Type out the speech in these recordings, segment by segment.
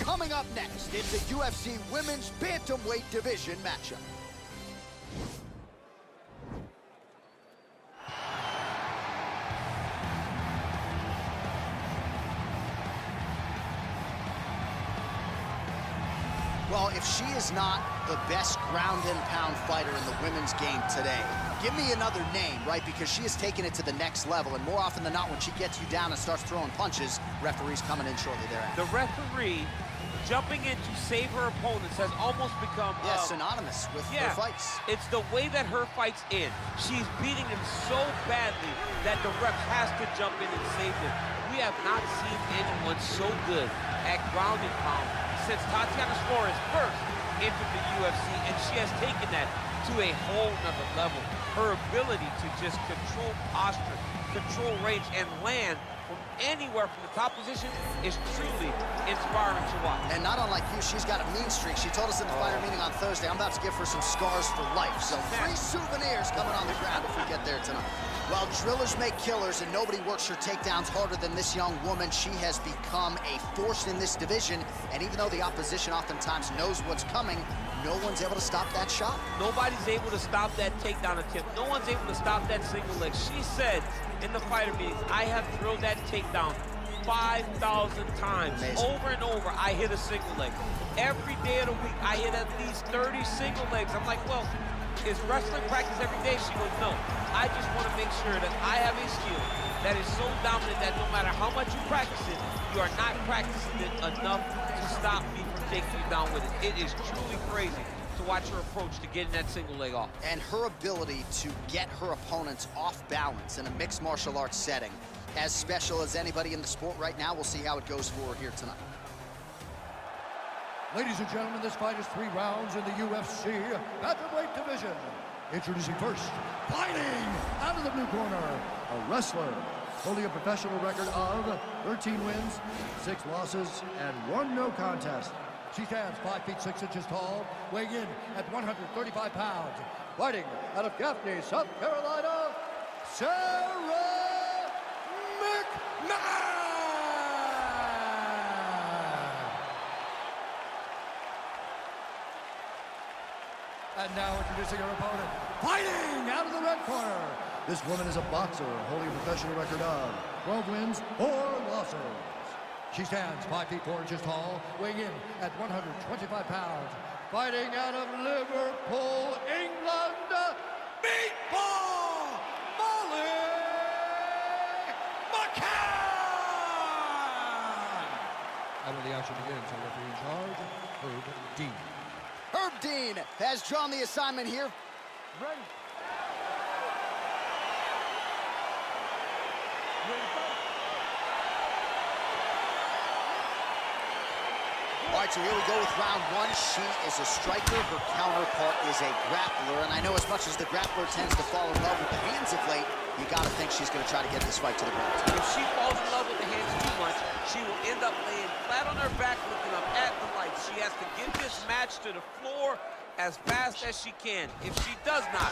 Coming up next, it's a UFC Women's Bantamweight Division matchup. Well, if she is not the best ground-and-pound fighter in the women's game today, give me another name, right? Because she has taken it to the next level, and more often than not, when she gets you down and starts throwing punches, referee's coming in shortly thereafter. The referee jumping in to save her opponents has almost become... synonymous with her fights. It's the way that her fights end. She's beating them so badly that the ref has to jump in and save them. We have not seen anyone so good at ground and pound since Tatiana Suarez first entered the UFC, and she has taken that to a whole nother level. Her ability to just control posture, control range, and land from anywhere from the top position is truly inspiring to watch. And not unlike you, she's got a mean streak. She told us in the fighter meeting on Thursday, I'm about to give her some scars for life. So 3 souvenirs coming on the ground if we get there tonight. Well, drillers make killers, and nobody works her takedowns harder than this young woman. She has become a force in this division, and even though the opposition oftentimes knows what's coming, no one's able to stop that shot. Nobody's able to stop that takedown attempt. No one's able to stop that single leg. She said in the fighter meetings, I have drilled that takedown 5,000 times. Amazing. Over and over, I hit a single leg. Every day of the week, I hit at least 30 single legs. I'm like, well, is wrestling practice every day? She goes, no. I just want to make sure that I have a skill that is so dominant that no matter how much you practice it, you are not practicing it enough to stop me from taking you down with it. It is truly crazy to watch her approach to getting that single leg off. And her ability to get her opponents off balance in a mixed martial arts setting, as special as anybody in the sport right now. We'll see how it goes for her here tonight. Ladies and gentlemen, this fight is 3 rounds in the UFC Bantamweight Division. Introducing first, fighting out of the blue corner, a wrestler holding a professional record of 13 wins, 6 losses, and 1 no contest. She stands 5 feet 6 inches tall, weighing in at 135 pounds. Fighting out of Gaffney, South Carolina, Sara McMann! And now introducing her opponent, fighting out of the red corner. This woman is a boxer holding a professional record of 12 wins, 4 losses. She stands 5 feet 4 inches tall, weighing in at 125 pounds. Fighting out of Liverpool, England, Meatball Molly McCann! And when the action begins, our referee in charge, Herb Dean. Herb Dean has drawn the assignment here. Ready. All right, so here we go with round 1. She is a striker. Her counterpart is a grappler. And I know as much as the grappler tends to fall in love with the hands of late, you got to think she's going to try to get this fight to the ground. If she falls in love with the hands too much, she will end up laying flat on her back, looking up at the lights. She has to get this match to the floor as fast as she can. If she does not,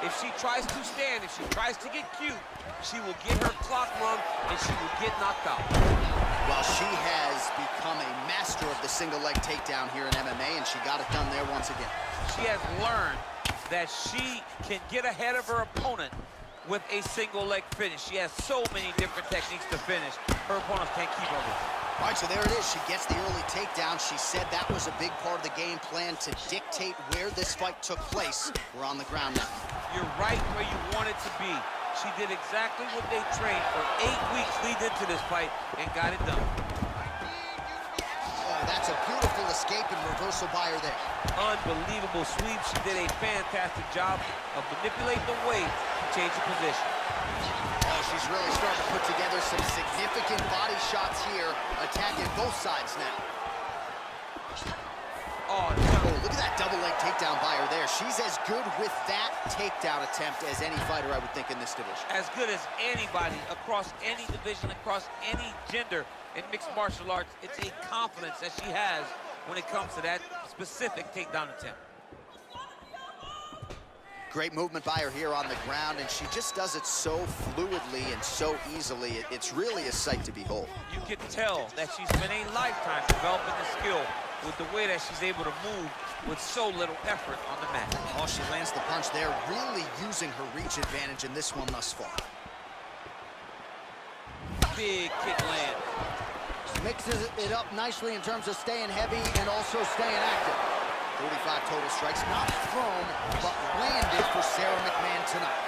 if she tries to stand, if she tries to get cute, she will get her clock run and she will get knocked out. Well, she has become a master of the single leg takedown here in MMA, and she got it done there once again. She has learned that she can get ahead of her opponent with a single leg finish. She has so many different techniques to finish. Her opponents can't keep up with her. All right, so there it is. She gets the early takedown. She said that was a big part of the game plan to dictate where this fight took place. We're on the ground now. You're right where you want it to be. She did exactly what they trained for 8 weeks leading into this fight and got it done. Oh, that's a beautiful escape and reversal by her there. Unbelievable sweep. She did a fantastic job of manipulating the weight to change the position. Oh, she's really starting to put together some significant body shots here, attacking both sides now. Oh, look at that double leg takedown by her there. She's as good with that takedown attempt as any fighter, I would think, in this division. As good as anybody across any division, across any gender in mixed martial arts. It's a confidence that she has when it comes to that specific takedown attempt. Great movement by her here on the ground, and she just does it so fluidly and so easily. It's really a sight to behold. You can tell that she spent a lifetime developing the skill with the way that she's able to move with so little effort on the mat. Oh, she lands the punch there, really using her reach advantage in this one thus far. Big kick land. Mixes it up nicely in terms of staying heavy and also staying active. 35 total strikes, not thrown, but landed for Sara McMann tonight.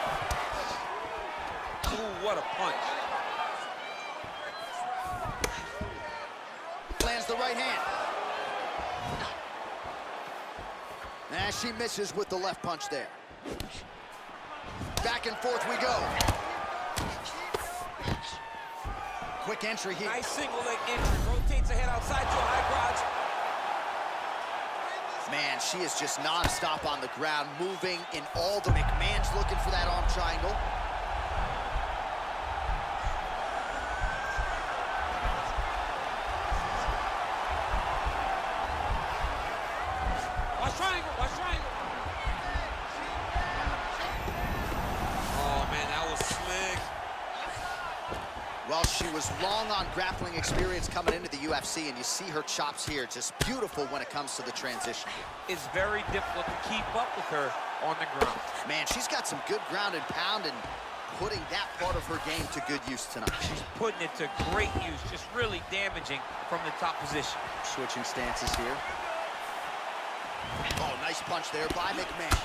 Ooh, what a punch. Lands the right hand. And she misses with the left punch there. Back and forth we go. Quick entry here. Nice single leg entry. Rotates her head outside to a high crotch. Man, she is just non-stop on the ground, moving in all the... McMann's looking for that arm triangle. Watch triangle, watch triangle. Oh, man, that was slick. Well, she was long on grappling experience coming into the UFC, and you see her chops here, just beautiful when it comes to the transition. It's very difficult to keep up with her on the ground. Man, she's got some good ground and pound and putting that part of her game to good use tonight. She's putting it to great use, just really damaging from the top position. Switching stances here. Oh, nice punch there by McMann.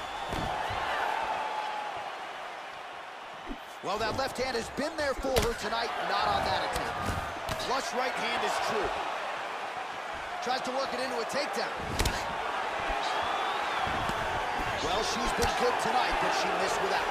Well, that left hand has been there for her tonight, not on that attempt. Flush right hand is true. Tries to work it into a takedown. Well, she's been good tonight, but she missed without.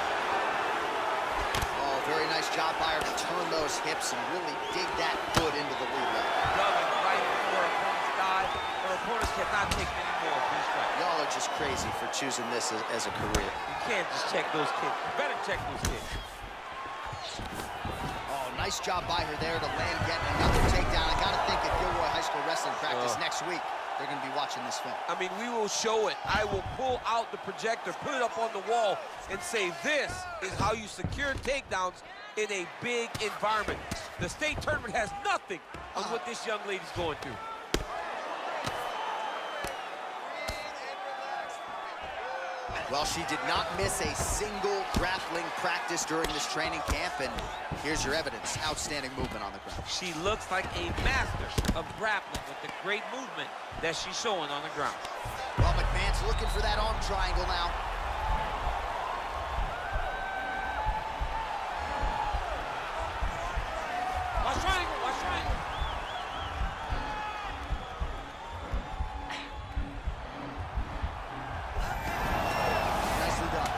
Oh, very nice job by her to turn those hips and really dig that foot into the lead leg. Dubbing right before her opponent's dive. Her opponents cannot take any more of these strikes. Y'all are just crazy for choosing this as a career. You can't just check those kicks. You better check those kicks. Oh, nice job by her there to land yet another takedown. I gotta think at Gilroy High School wrestling practice next week, they're gonna be watching this film. I mean, we will show it. I will pull out the projector, put it up on the wall, and say this is how you secure takedowns in a big environment. The state tournament has nothing on what this young lady's going through. Well, she did not miss a single grappling practice during this training camp, and here's your evidence. Outstanding movement on the ground. She looks like a master of grappling with the great movement that she's showing on the ground. Well, McMann's looking for that arm triangle now. Watch triangle, watch triangle. Nicely done.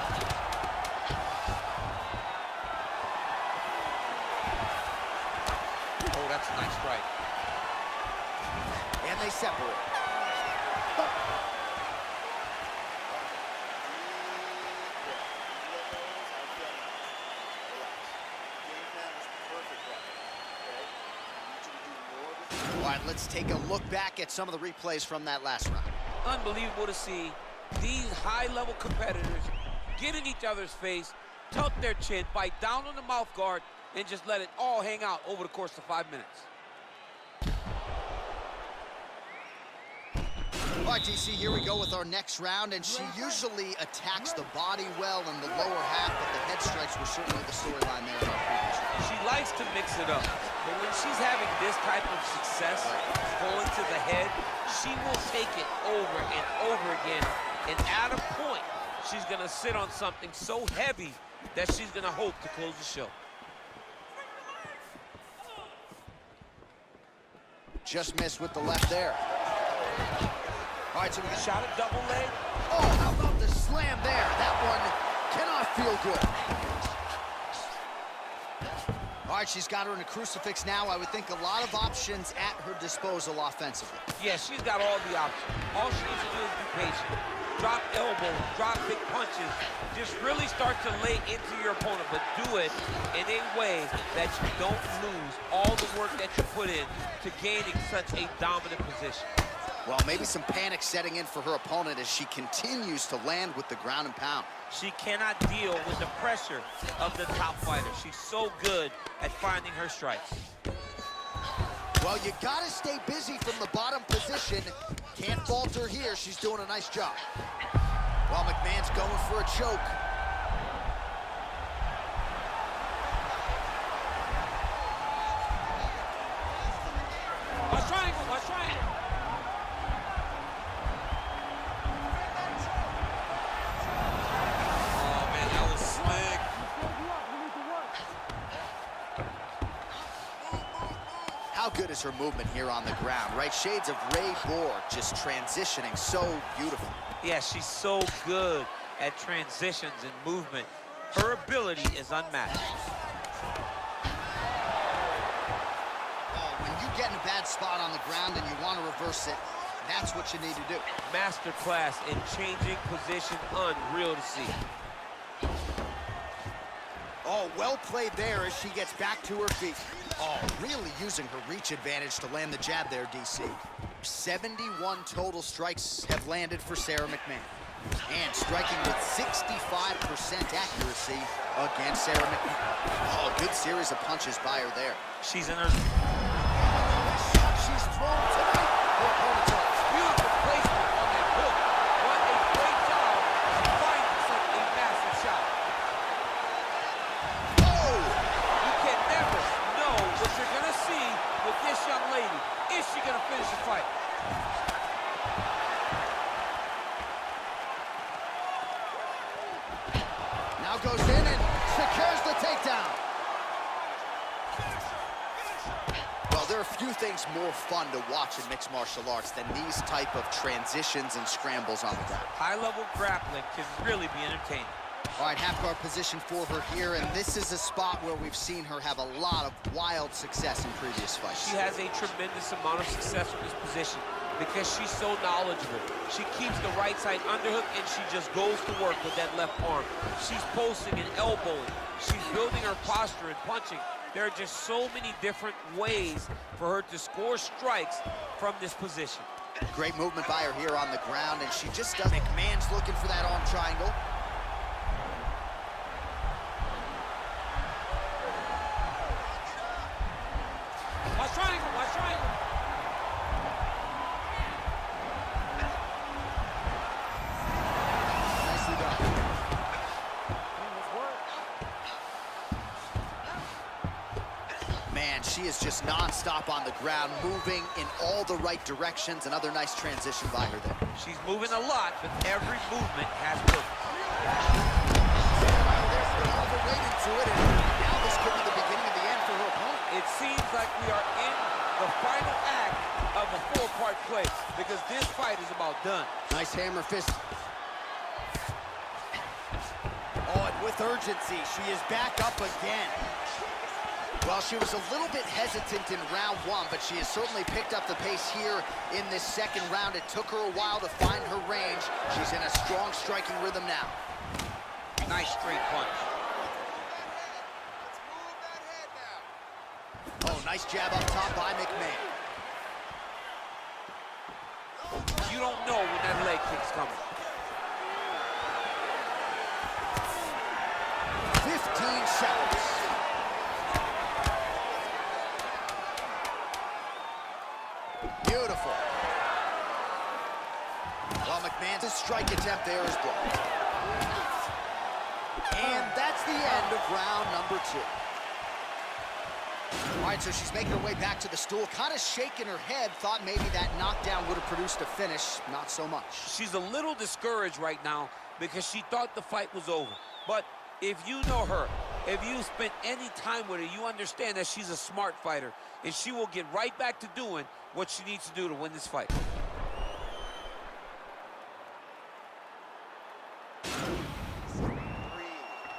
Oh, that's a nice strike. And they separate. All right, let's take a look back at some of the replays from that last round. Unbelievable to see these high-level competitors get in each other's face, tuck their chin, bite down on the mouth guard, and just let it all hang out over the course of 5 minutes. All right, DC, here we go with our next round, and she usually attacks the body well in the lower half, but the head strikes were certainly the storyline there in our previous round. She likes to mix it up, but when she's having this type of success going to the head, she will take it over and over again, and at a point, she's gonna sit on something so heavy that she's gonna hope to close the show. Just missed with the left there. All right, so we got Shot a double leg. Oh, how about the slam there? That one cannot feel good. All right, she's got her in a crucifix now. I would think a lot of options at her disposal offensively. Yeah, she's got all the options. All she needs to do is be patient. Drop elbows, drop big punches. Just really start to lay into your opponent, but do it in a way that you don't lose all the work that you put in to gaining such a dominant position. Well, maybe some panic setting in for her opponent as she continues to land with the ground and pound. She cannot deal with the pressure of the top fighter. She's so good at finding her strikes. Well, you gotta stay busy from the bottom position. Can't falter here. She's doing a nice job. Well, McMann's going for a choke. Watch triangle, watch triangle. Oh, man, that was slick. How good is her movement here on the ground, right? Shades of Ray Borg, just transitioning so beautiful. Yeah, she's so good at transitions and movement. Her ability is unmatched. When you get in a bad spot on the ground and you want to reverse it, that's what you need to do. Masterclass in changing position, unreal to see. Oh, well played there as she gets back to her feet. Oh, really using her reach advantage to land the jab there, DC. 71 total strikes have landed for Sara McMann. And striking with 65% accuracy against Sara McMann. Oh, good series of punches by her there. She's in her... She's thrown tonight. Her opponent's off. Beautiful placement on that hook. What a great job of finding such a massive shot. Oh! You can never know what you're going to see with this young lady. Is she going to finish the fight? Now goes in and secures the takedown. Well, there are few things more fun to watch in mixed martial arts than these type of transitions and scrambles on the ground. High-level grappling can really be entertaining. All right, half guard position for her here, and this is a spot where we've seen her have a lot of wild success in previous fights. She has a tremendous amount of success with this position because she's so knowledgeable. She keeps the right side underhook, and she just goes to work with that left arm. She's posting and elbowing. She's building her posture and punching. There are just so many different ways for her to score strikes from this position. Great movement by her here on the ground, and she just does. McMann's looking for that arm triangle. Watch triangle, watch triangle. Nicely done. Man, she is just non-stop on the ground, moving in all the right directions. Another nice transition by her there. She's moving a lot, but every movement has purpose. There's another weight into it, and now this could be the beginning of the end for her opponent. It seems like we are in the final act of a four-part play because this fight is about done. Nice hammer fist. Oh, and with urgency, she is back up again. Well, she was a little bit hesitant in round one, but she has certainly picked up the pace here in this second round. It took her a while to find her range. She's in a strong striking rhythm now. Nice straight punch. Oh, nice jab up top by McMann. You don't know when that leg kick's coming. 15 seconds. Beautiful. Well, McMann's strike attempt there is blocked. And that's the end of round number 2. All right, so she's making her way back to the stool, kind of shaking her head, thought maybe that knockdown would have produced a finish. Not so much. She's a little discouraged right now because she thought the fight was over. But if you know her, if you spent any time with her, you understand that she's a smart fighter, and she will get right back to doing what she needs to do to win this fight.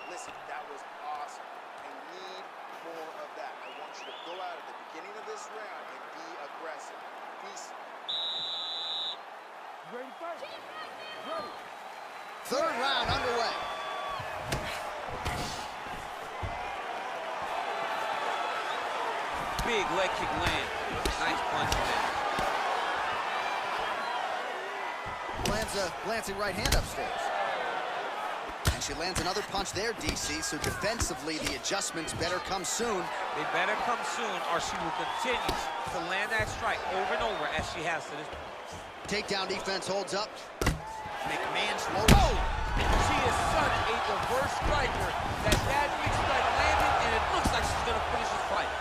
Listen, that was awesome. I need more of that. I want you to go out at the beginning of this round and be aggressive. Peace. Ready to fight? Ready. Third round underway. Big leg kick land. Nice punch there. Lands a glancing right hand upstairs. And And she lands another punch there, DC, so defensively, the adjustments better come soon. They better come soon, or she will continue to land that strike over and over as she has to this point. Takedown defense holds up. McMann's low. Oh! She is such a diverse striker that big strike landed, and it looks like she's gonna finish this fight.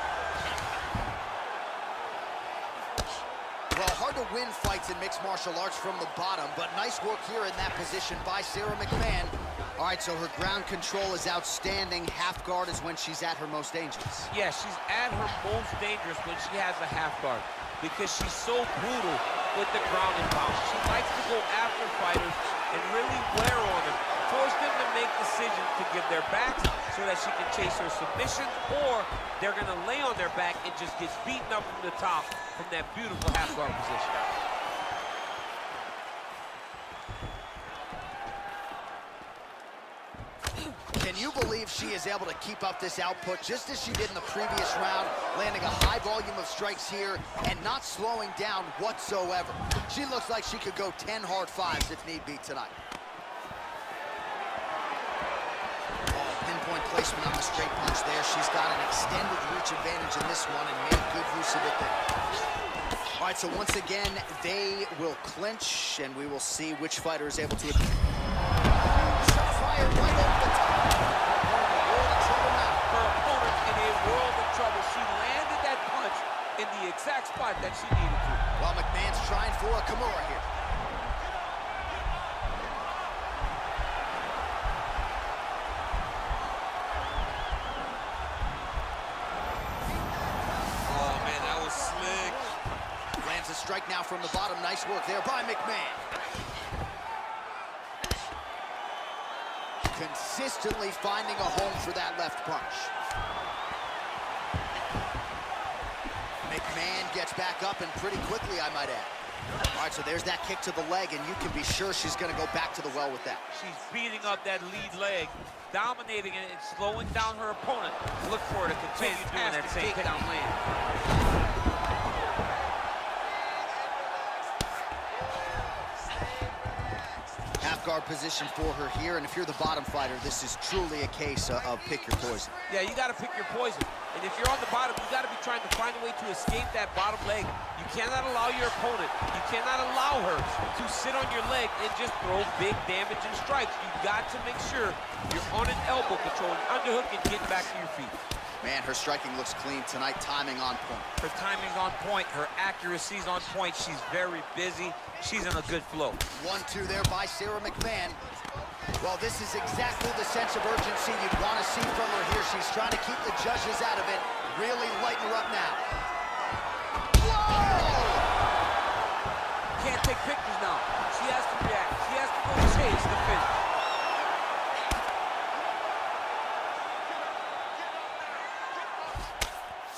Well, hard to win fights in mixed martial arts from the bottom, but nice work here in that position by Sara McMann. All right, so her ground control is outstanding. Half guard is when she's at her most dangerous. Yeah, she's at her most dangerous when she has a half guard because she's so brutal with the ground and pound. She likes to go after fighters and really wear on them, force them to make decisions to give their backs so that she can chase her submissions, or they're gonna lay on their back and just get beaten up from the top from that beautiful half guard position. Can you believe she is able to keep up this output just as she did in the previous round, landing a high volume of strikes here and not slowing down whatsoever? She looks like she could go 10 hard fives if need be tonight. Oh, pinpoint placement on the straight punch there. She's got an extended reach advantage in this one and made good use of it there. All right, so once again, they will clinch, and we will see which fighter is able to... Shot fired right over the top. Her opponent in a world of trouble. She landed that punch in the exact spot that she needed to. Well, McMann's trying for a Kimura here. Oh, man, that was slick. Lands a strike now from the bottom. Nice work there by McMann. Consistently finding a home for that left punch. McMann gets back up, and pretty quickly, I might add. All right, so there's that kick to the leg, and you can be sure she's going to go back to the well with that. She's beating up that lead leg, dominating it and slowing down her opponent. Look for her to continue doing that same takedown land. Guard position for her here, and if you're the bottom fighter, this is truly a case of pick your poison. Yeah, you got to pick your poison. And if you're on the bottom, you got to be trying to find a way to escape that bottom leg. You cannot allow your opponent, you cannot allow her to sit on your leg and just throw big damage and strikes. You've got to make sure you're on an elbow control, an underhook, and getting back to your feet. Man, her striking looks clean tonight, timing on point. Her timing's on point, her accuracy's on point. She's very busy. She's in a good flow. 1-2 there by Sara McMann. Well, this is exactly the sense of urgency you'd want to see from her here. She's trying to keep the judges out of it. Really lighten her up now. Whoa! Can't take pictures now. She has to react. She has to go chase the finish.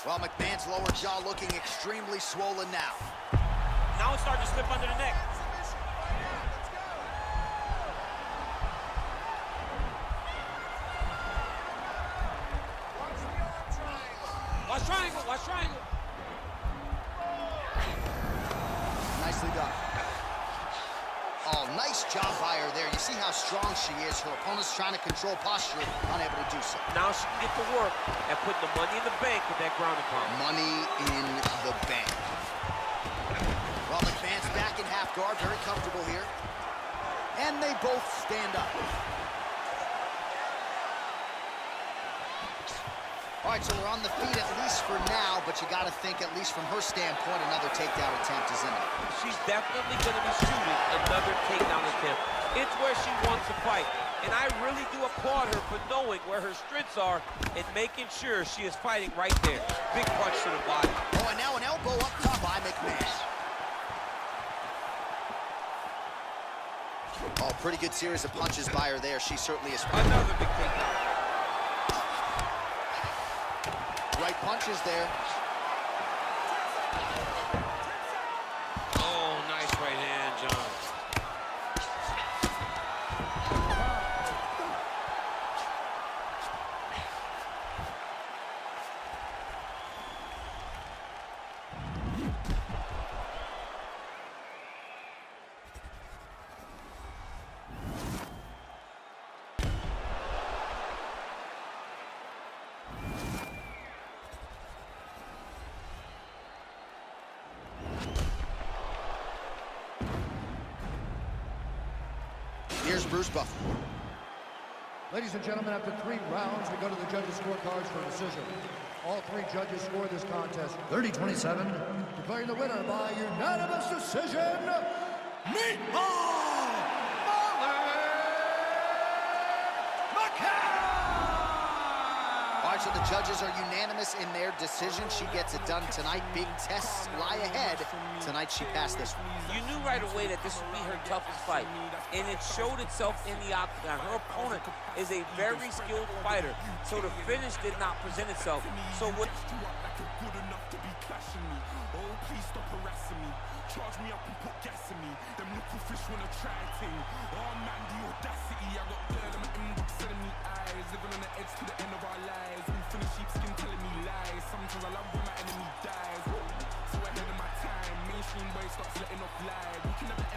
Well, McMann's lower jaw looking extremely swollen now. Now it's starting to slip under the neck. Watch triangle, watch triangle. Nicely done. Oh, nice job by her there. You see how strong she is. Her opponent's trying to control posture, unable to do so. Now she can get to work and put the money in the bank with that ground and pound. Money in the bank. Well, McMann's back in half guard, very comfortable here. And they both stand up. All right, so we're on the feet at least for now, but you got to think, at least from her standpoint, another takedown attempt is in it. She's definitely going to be shooting another takedown attempt. It's where she wants to fight. And I really do applaud her for knowing where her strengths are and making sure she is fighting right there. Big punch to the body. Oh, and now an elbow up top by McMann. Oh, pretty good series of punches by her there. She certainly is. Another big takedown. Right punches there. Oh, nice right hand, John. Here's Bruce Buffer. Ladies and gentlemen, after 3 rounds, we go to the judges' scorecards for decision. All 3 judges scored this contest 30-27, declaring the winner by unanimous decision, McMann! All right, so the judges are unanimous in their decision. She gets it done tonight. Big tests lie ahead. Tonight, she passed this one. You knew right away that this would be her toughest fight, and it showed itself in the octagon. Her opponent is a very skilled fighter, so the finish did not present itself. So what? Please stop harassing me. Charge me up and put gas in me. Them little fish wanna try a thing. Oh man, the audacity. I got girl in my inbox selling me eyes. Living on the edge to the end of our lives. We finish sheepskin telling me lies. Sometimes I love when my enemy dies. So ahead of my time. Mainstream boy starts letting off live. We can never